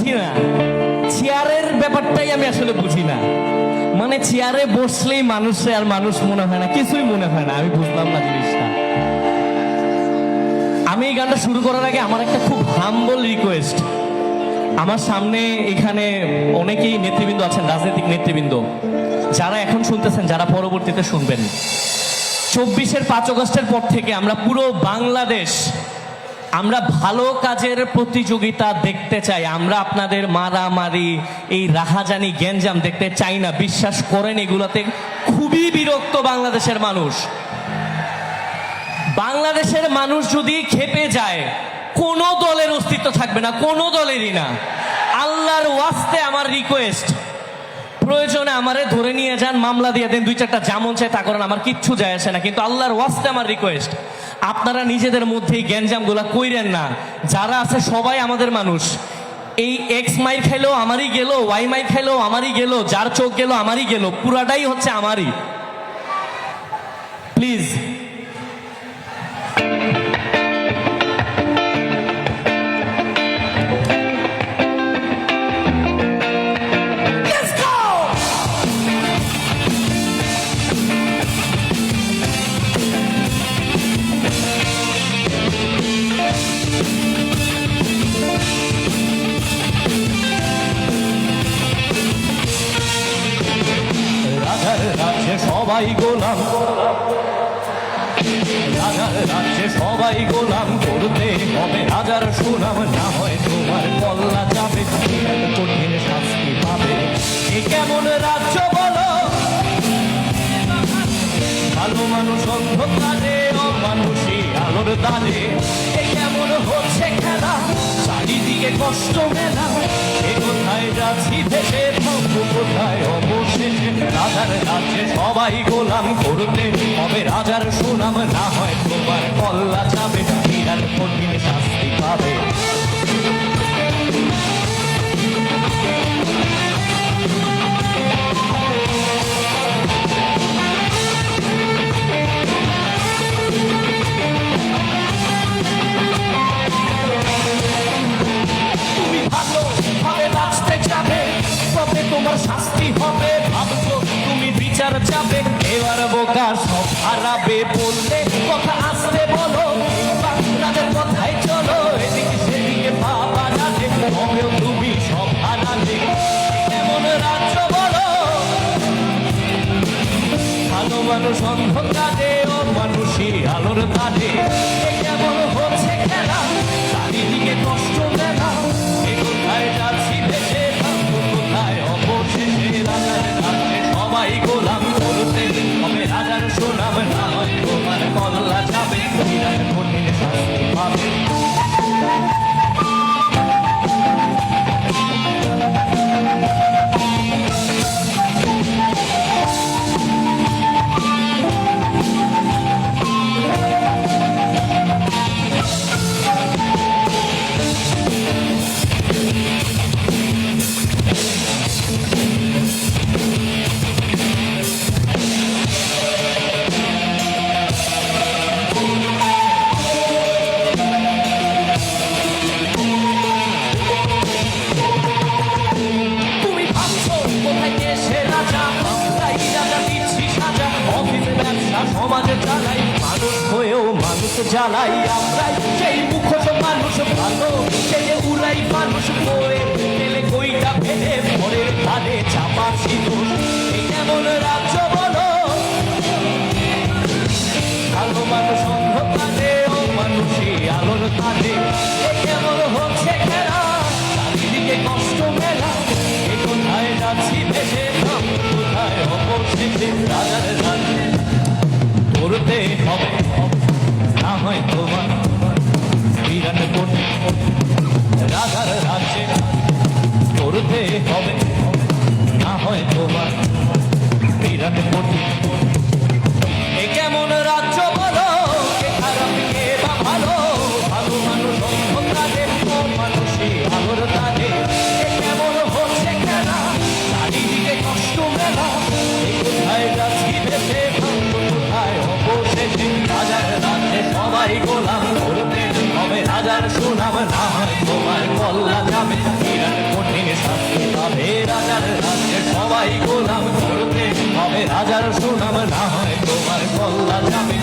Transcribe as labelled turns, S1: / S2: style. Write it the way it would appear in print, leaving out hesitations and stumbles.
S1: বুঝি না, চেয়ারের ব্যাপারটাই আমি আসলে বুঝি না। মানে চেয়ারে বসলেই মানুষে আর মানুষ মনে হয় না, কিছুই মনে হয় না। আমি বুঝলাম না জিনিসটা। আমি এই গানটা শুরু করার আগে আমার একটা খুব হাম্বল রিকোয়েস্ট। আমার সামনে এখানে অনেকেই নেতৃবৃন্দ আছেন, রাজনৈতিক নেতৃবৃন্দ, যারা এখন শুনতেছেন, যারা পরবর্তীতে শুনবেন। 24-এর 5 আগস্টের পর থেকে আমরা পুরো বাংলাদেশ আমরা ভালো কাজের প্রতিযোগিতা দেখতে চাই। আমরা আপনাদের মারামারি, এই রাহাজানি, গ্যাঞ্জাম দেখতে চাই না। বিশ্বাস করেন, এগুলোতে খুবই বিরক্ত বাংলাদেশের মানুষ। বাংলাদেশের মানুষ যদি খেপে যায়, কোনো দলের অস্তিত্ব থাকবে না, কোনো দলেরই না। আল্লাহর ওয়াস্তে আমার রিকোয়েস্ট, প্রয়োজনে আমারে ধরে নিয়ে যান, মামলা দিয়ে দেন, 2-4টা যেমন চায় তা করেন, আমার কিচ্ছু যায় আসে না। কিন্তু আল্লাহর ওয়াস্তে আমার রিকোয়েস্ট, আপনারা নিজেদের মধ্যেই গ্যাঞ্জাম গুলা কইরেন না। যারা আছে সবাই আমাদের মানুষ। এই এক্স মাইর খাইলেও আমারই গেল, ওয়াই মাইর খাইলেও আমারই গেল, যার চোখ গেল আমারই গেল, পুরাটাই হচ্ছে আমারই। প্লিজ রাজ্যে সবাই গোলাম, রাজার রাজ্যে সবাই গোলাম, করতে হবে রাজার সুনাম, না হয় তোমার কল্লা যাবে, কঠিন শাস্তি পাবে। এ কেমন রাজ্য বলো, ভালো মানুষ অন্ধকারে, অমানুষী আলোর দানে। এ কেমন হচ্ছে খেলা, চারিদিকে কষ্ট মেলা, এ কোথায় যাচ্ছি ভেসে, থাকবো কোথায় অবশেষে। রাজার রাজ্যে সবাই গোলাম, করতে হবে রাজার সুনাম, না হয় তোমার কল্লা যাবে, বিরাট কঠিন শাস্তি পাবে। তোমার শাস্তি হবে, ভাবছো তুমি বিচার যাবে, এবার বোকা সব হারাবে, বললে কথা আসবে বলো, রাজার কথাই চলো, এদিকে সেদিকে বাবা রাজে, হবেও তুমি সব হারাবে। কেমন রাজ্য বলো, ভালো মানুষ অন্ধকারে, ও মানুষই আলোর তারে। কেমন হচ্ছে খেলা, চারিদিকে কষ্ট মেলা, এ কোথায় যাচ্ছি ভেসে, সবাই গোলাম, করতে হবে রাজার সুনাম, না হয় তোমার কল্লা যাবে, বিরাট কঠিন শাস্তি পাবে। সমাজে চালাই, মানুষ হয়েও মানুষ জ্বালাই, আমরাই সেই মুখোশ মানুষ ভালো, সেই উলাই মানুষ বয়ে গেলে কইটা ফেলে পরের ধারে চাপা সিঁদুর। এই কেমন রাজ্য বলো, ভালো মানুষ অন্ধকারে, ও মানুষই আলোর তারে। এ কেমন হচ্ছে খেলা, চারিদিকে কষ্ট মেলা, এ কোথায় যাচ্ছি ভেসে, কোথায় অবশেষে। রাজার রাজ্যে করতে হবে, না হয় তোমার বিরাট কঠিন, রাজার রাজ্যে করতে হবে, না হয় তোমার বিরাট কঠিন। এ কেমন রাজ্য বলো, কে খারাপ কে বা ভালো, ভালো মানুষ অন্ধকারে, ও মানুষই আলোর তারে। এ কেমন হচ্ছে খেলা, চারিদিকে কষ্ট মেলা, এ কোথায় যাচ্ছি ভেসে, কোথায় অবশেষে। রাজার রাজ্যে সবাই গোলাম, করতে হবে রাজার সুনাম, না হয় তোমার কল্লা যাবে, বিরাট রাজার রাজ্যে সবাই গোলাম করতে হবে রাজার সুনাম না হয় তোমার কল্লা যাবে